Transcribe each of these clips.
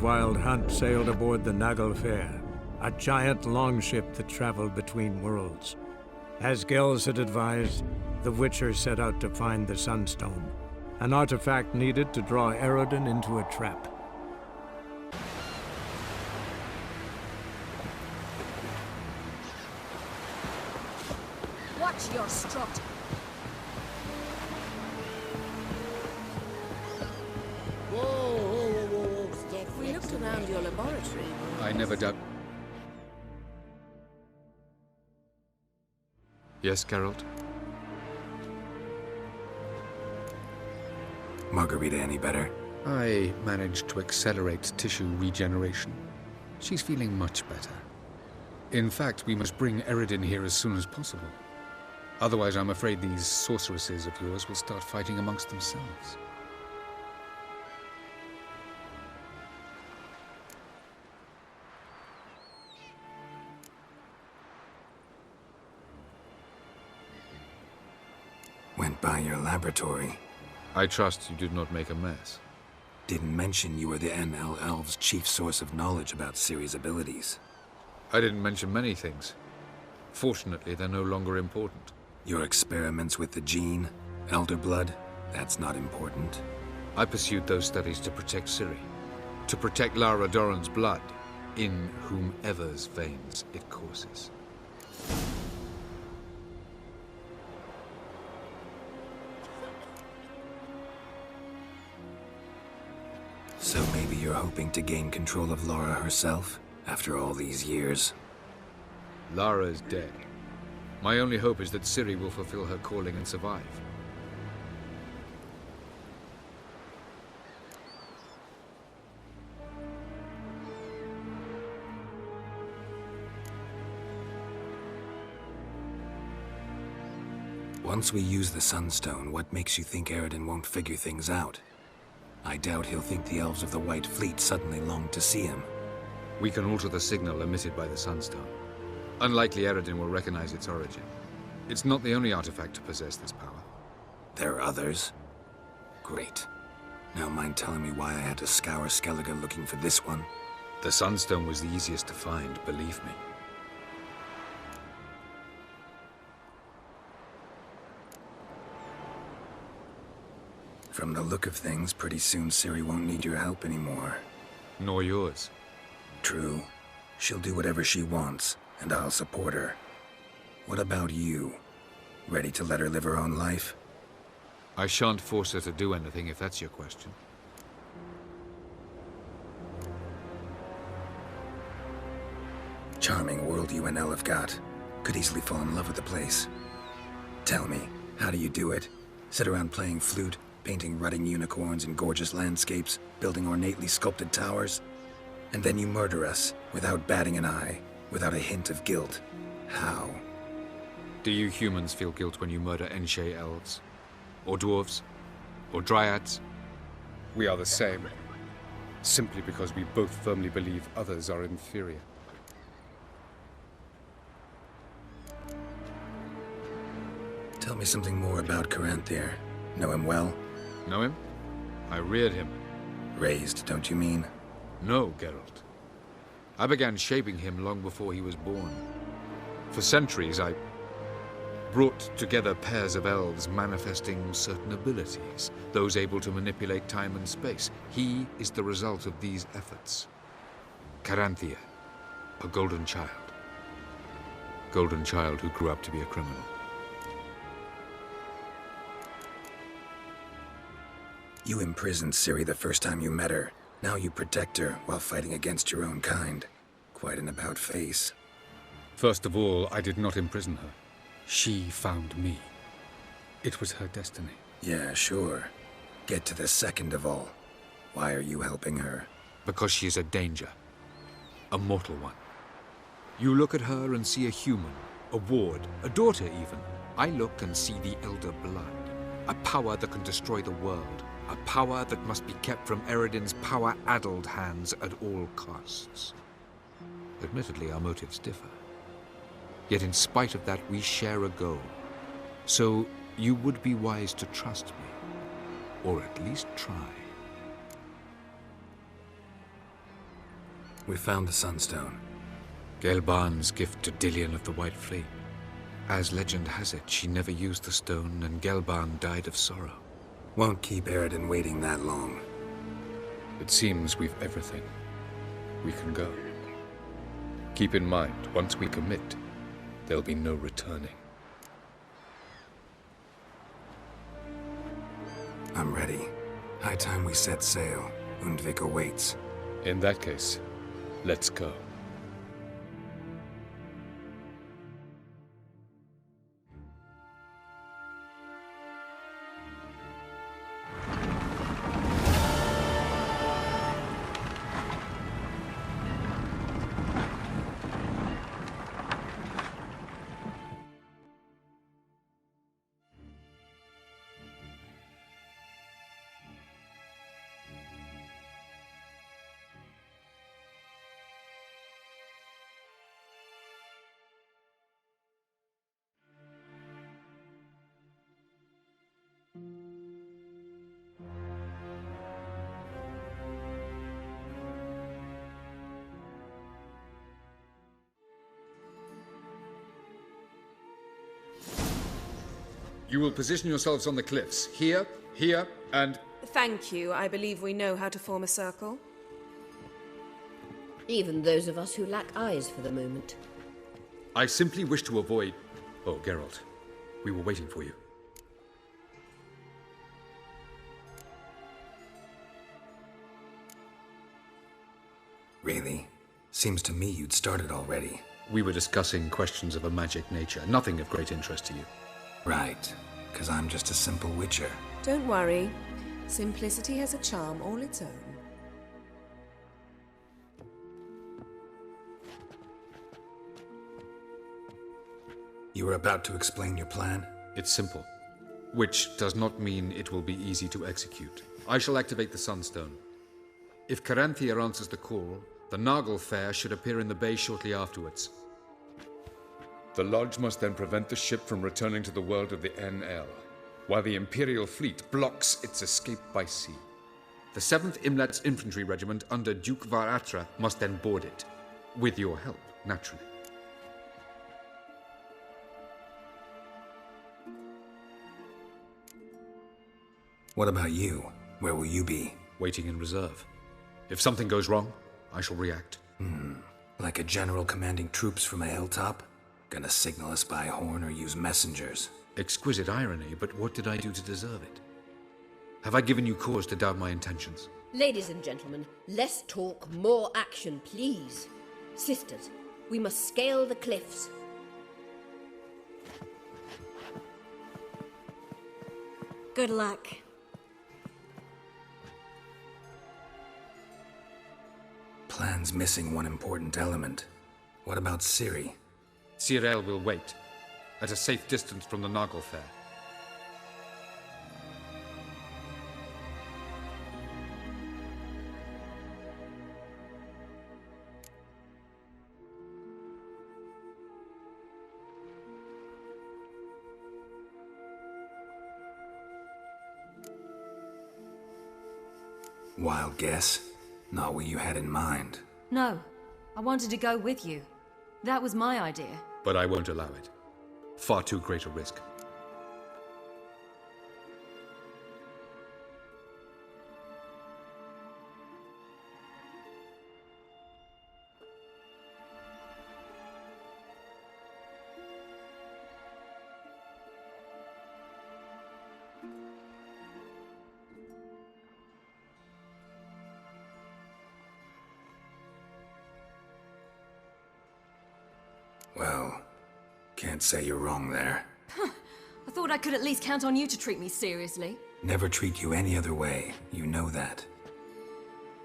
Wild Hunt sailed aboard the Naglfar, a giant longship that traveled between worlds. As Gels had advised, the Witcher set out to find the Sunstone, an artifact needed to draw Eredin into a trap. Watch your strut. Whoa. Stop. We looked around your laboratory. I never doubt. Yes, Geralt? Margarita any better? I managed to accelerate tissue regeneration. She's feeling much better. In fact, we must bring Eredin here as soon as possible. Otherwise, I'm afraid these sorceresses of yours will start fighting amongst themselves. Went by your laboratory. I trust you did not make a mess. Didn't mention you were the NL Elves' chief source of knowledge about Ciri's abilities. I didn't mention many things. Fortunately, they're no longer important. Your experiments with the gene, Elder Blood, that's not important. I pursued those studies to protect Ciri. To protect Lara Dorren's blood, in whomever's veins it courses. So maybe you're hoping to gain control of Lara herself, after all these years? Lara is dead. My only hope is that Ciri will fulfill her calling and survive. Once we use the Sunstone, what makes you think Eredin won't figure things out? I doubt he'll think the Elves of the White Fleet suddenly longed to see him. We can alter the signal emitted by the Sunstone. Unlikely Eredin will recognize its origin. It's not the only artifact to possess this power. There are others? Great. Now mind telling me why I had to scour Skellige looking for this one? The Sunstone was the easiest to find, believe me. From the look of things, pretty soon Ciri won't need your help anymore. Nor yours. True. She'll do whatever she wants, and I'll support her. What about you? Ready to let her live her own life? I shan't force her to do anything if that's your question. Charming world you and Elle have got. Could easily fall in love with the place. Tell me, how do you do it? Sit around playing flute, painting rutting unicorns in gorgeous landscapes, building ornately sculpted towers? And then you murder us, without batting an eye, without a hint of guilt. How? Do you humans feel guilt when you murder Enshe elves? Or dwarves? Or dryads? We are the same. Simply because we both firmly believe others are inferior. Tell me something more about Caranthir. Know him well? Know him? I reared him. Raised, don't you mean? No, Geralt. I began shaping him long before he was born. For centuries, I brought together pairs of elves manifesting certain abilities, those able to manipulate time and space. He is the result of these efforts. Caranthir, a golden child. Golden child who grew up to be a criminal. You imprisoned Ciri the first time you met her. Now you protect her while fighting against your own kind. Quite an about-face. First of all, I did not imprison her. She found me. It was her destiny. Yeah, sure. Get to the second of all. Why are you helping her? Because she is a danger. A mortal one. You look at her and see a human, a ward, a daughter even. I look and see the Elder Blood. A power that can destroy the world. A power that must be kept from Eredin's power-addled hands at all costs. Admittedly, our motives differ. Yet in spite of that, we share a goal. So you would be wise to trust me. Or at least try. We found the Sunstone. Gelban's gift to Dillion of the White Flame. As legend has it, she never used the stone, and Gelban died of sorrow. Won't keep Eredin waiting that long. It seems we've everything. We can go. Keep in mind, once we commit, there'll be no returning. I'm ready. High time we set sail. Undvik awaits. In that case, let's go. You will position yourselves on the cliffs. Here, here, and... Thank you. I believe we know how to form a circle. Even those of us who lack eyes for the moment. I simply wish to avoid... Oh, Geralt. We were waiting for you. Really? Seems to me you'd started already. We were discussing questions of a magic nature, nothing of great interest to you. Right. 'Cause I'm just a simple witcher. Don't worry. Simplicity has a charm all its own. You were about to explain your plan? It's simple. Which does not mean it will be easy to execute. I shall activate the Sunstone. If Caranthia answers the call, the Naglfar should appear in the bay shortly afterwards. The Lodge must then prevent the ship from returning to the world of the NL, while the Imperial fleet blocks its escape by sea. The 7th Imlet's Infantry Regiment under Duke Varatra must then board it. With your help, naturally. What about you? Where will you be? Waiting in reserve. If something goes wrong, I shall react. Like a general commanding troops from a hilltop? Gonna signal us by horn or use messengers? Exquisite irony, but what did I do to deserve it? Have I given you cause to doubt my intentions? Ladies and gentlemen, less talk, more action, please. Sisters, we must scale the cliffs. Good luck. Plan's missing one important element. What about Ciri? Cyril will wait, at a safe distance from the Naglfar. Wild guess? Not what you had in mind. No, I wanted to go with you. That was my idea. But I won't allow it. Far too great a risk. Well, can't say you're wrong there. I thought I could at least count on you to treat me seriously. Never treat you any other way. You know that.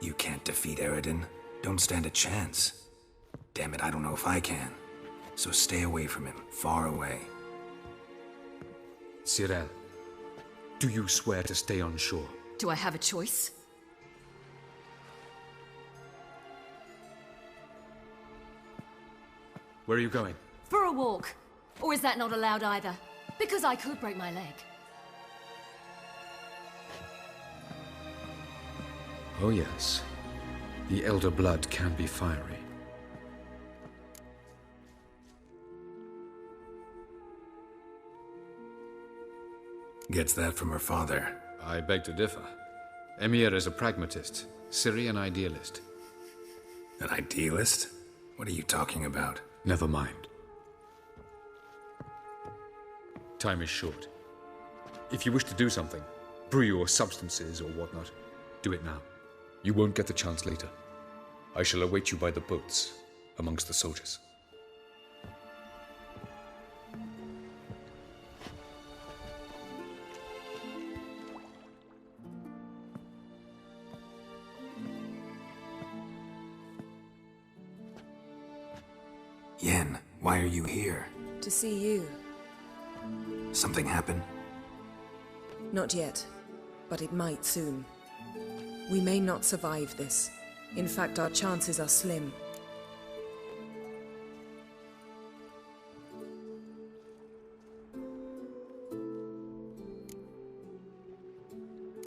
You can't defeat Eredin. Don't stand a chance. Damn it, I don't know if I can. So stay away from him. Far away. Cyril, do you swear to stay on shore? Do I have a choice? Where are you going? For a walk. Or is that not allowed either? Because I could break my leg. Oh yes. The Elder Blood can be fiery. Gets that from her father. I beg to differ. Emhyr is a pragmatist, Ciri an idealist. An idealist? What are you talking about? Never mind. Time is short. If you wish to do something, brew your substances or whatnot, do it now. You won't get the chance later. I shall await you by the boats, amongst the soldiers. Yen, why are you here? To see you. Something happen? Not yet, but it might soon. We may not survive this. In fact, our chances are slim.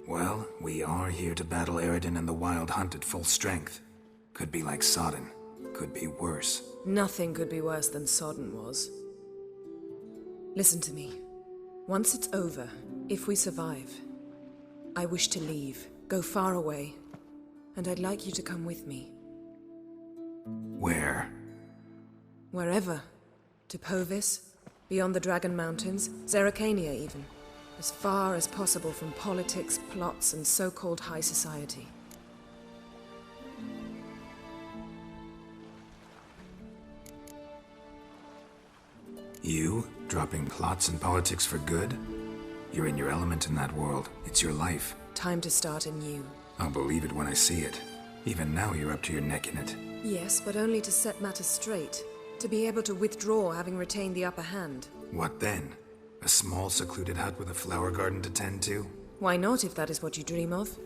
Well, we are here to battle Eredin and the Wild Hunt at full strength. Could be like Sodden. Could be worse. Nothing could be worse than Sodden was. Listen to me. Once it's over, if we survive, I wish to leave, go far away, and I'd like you to come with me. Where? Wherever. To Povis, beyond the Dragon Mountains, Zerrikania even. As far as possible from politics, plots, and so-called high society. You? Dropping plots and politics for good? You're in your element in that world. It's your life. Time to start anew. I'll believe it when I see it. Even now you're up to your neck in it. Yes, but only to set matters straight. To be able to withdraw having retained the upper hand. What then? A small secluded hut with a flower garden to tend to? Why not, if that is what you dream of?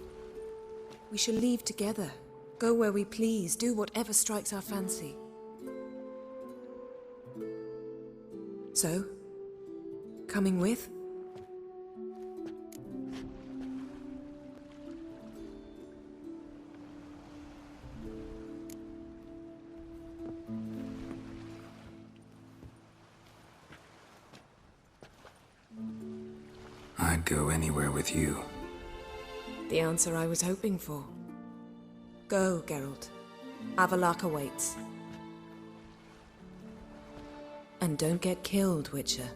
We shall leave together. Go where we please, do whatever strikes our fancy. So, coming with? I'd go anywhere with you. The answer I was hoping for. Go, Geralt. Avallac'h awaits. And don't get killed, Witcher.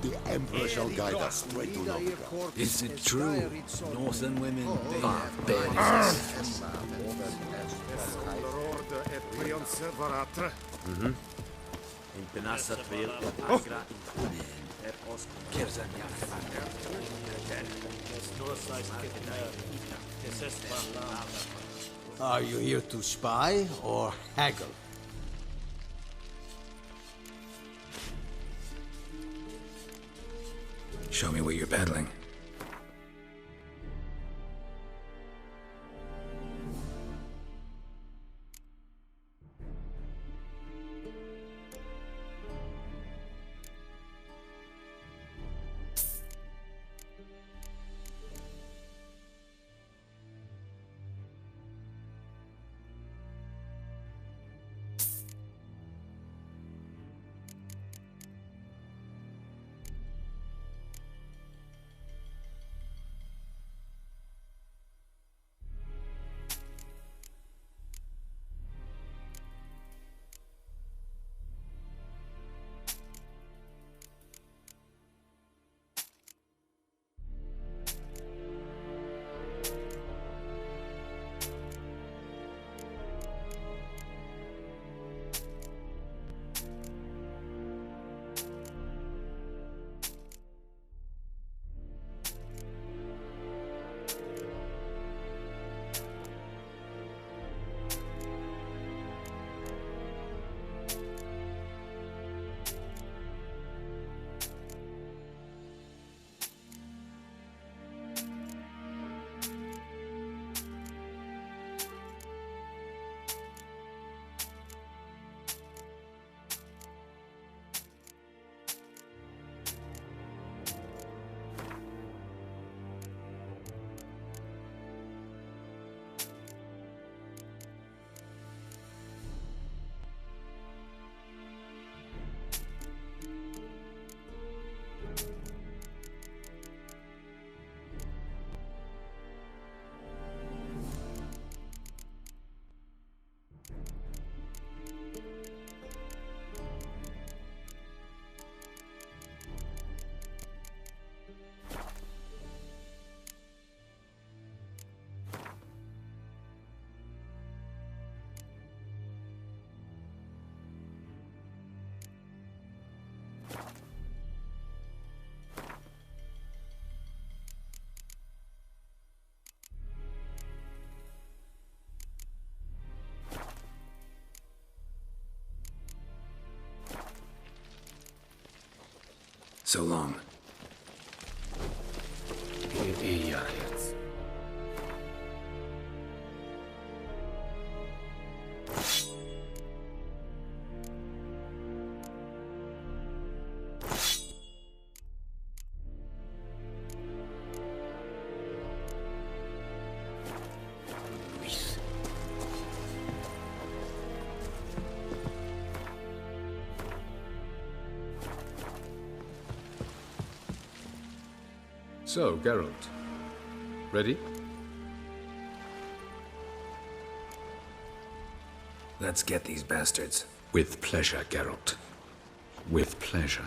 The Emperor shall guide us straight to Novigrad. Is it true? Northern women Are you here to spy or haggle? Show me what you're peddling. So long. Яйц. So, Geralt. Ready? Let's get these bastards. With pleasure, Geralt. With pleasure.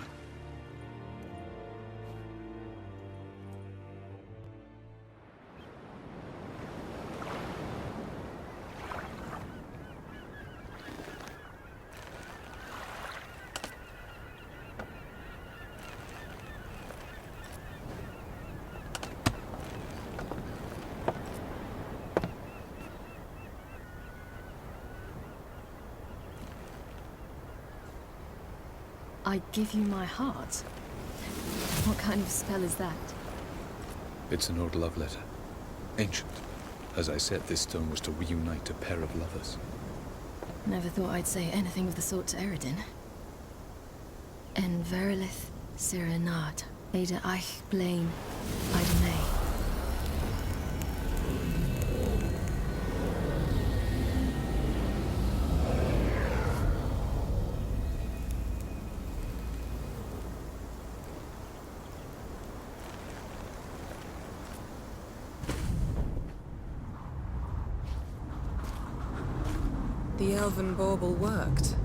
I give you my heart? What kind of spell is that? It's an old love letter. Ancient. As I said, this stone was to reunite a pair of lovers. Never thought I'd say anything of the sort to Eredin. En verilith Sirenad, Ada eich blaen, Ida May. The elven bauble worked.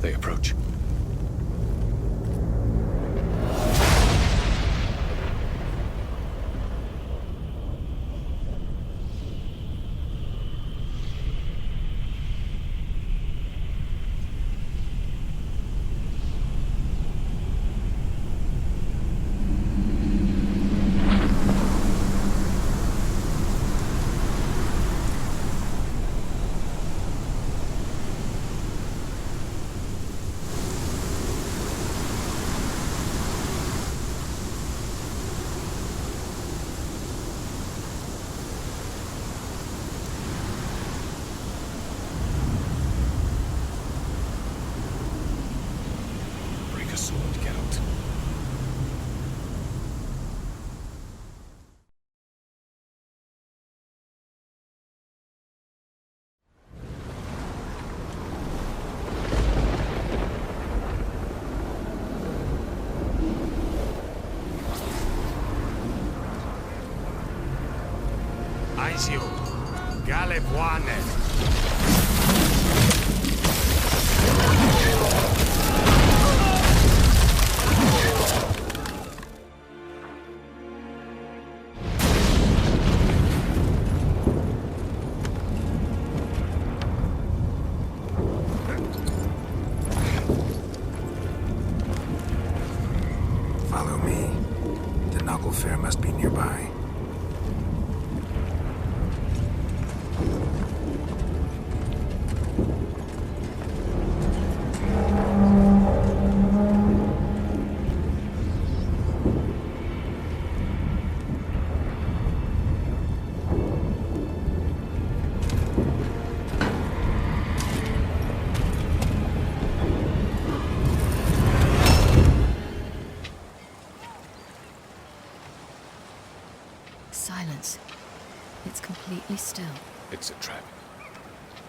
They approach. Break a sword, Geralt. Aisiu, Galebuane. Follow me. The Naglfar must be nearby. Silence. It's completely still. It's a trap.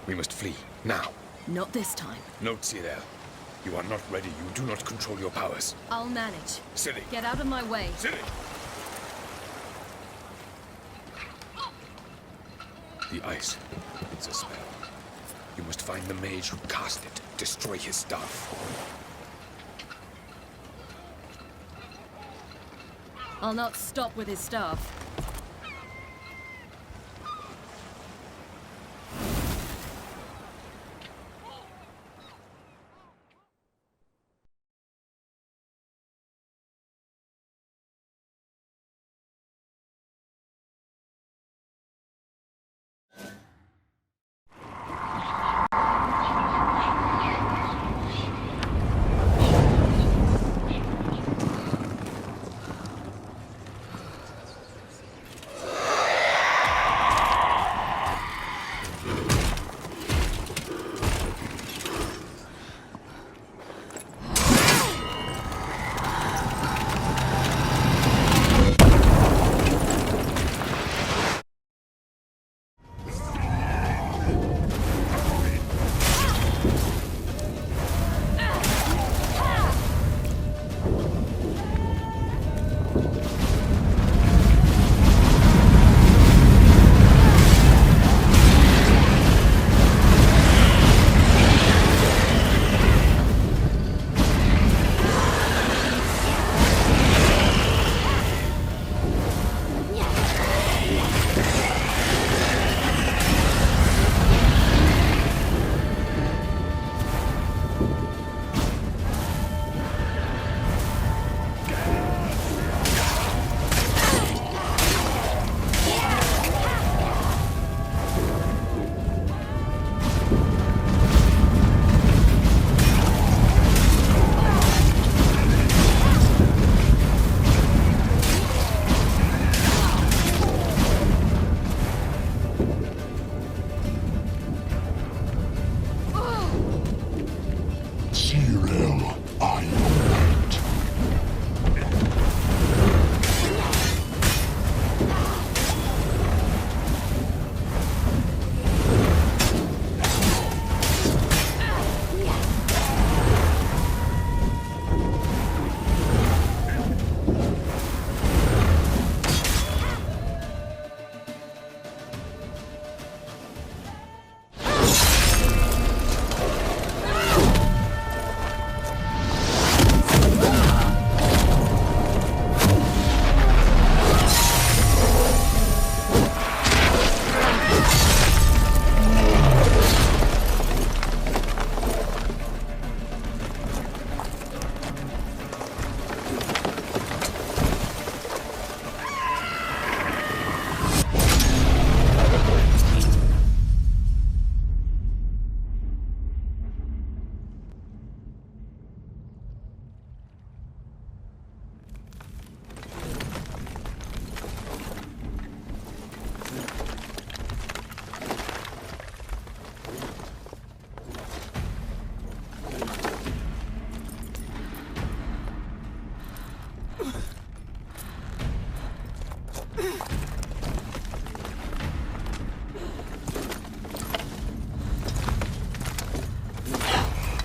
We must flee, now. Not this time. Note, Cyril. You are not ready. You do not control your powers. I'll manage. Ciri! Get out of my way. Ciri! The ice. It's a spell. You must find the mage who cast it. Destroy his staff. I'll not stop with his staff.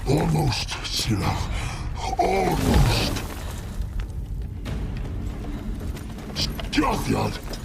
Almost, Sila. Almost. Scathard!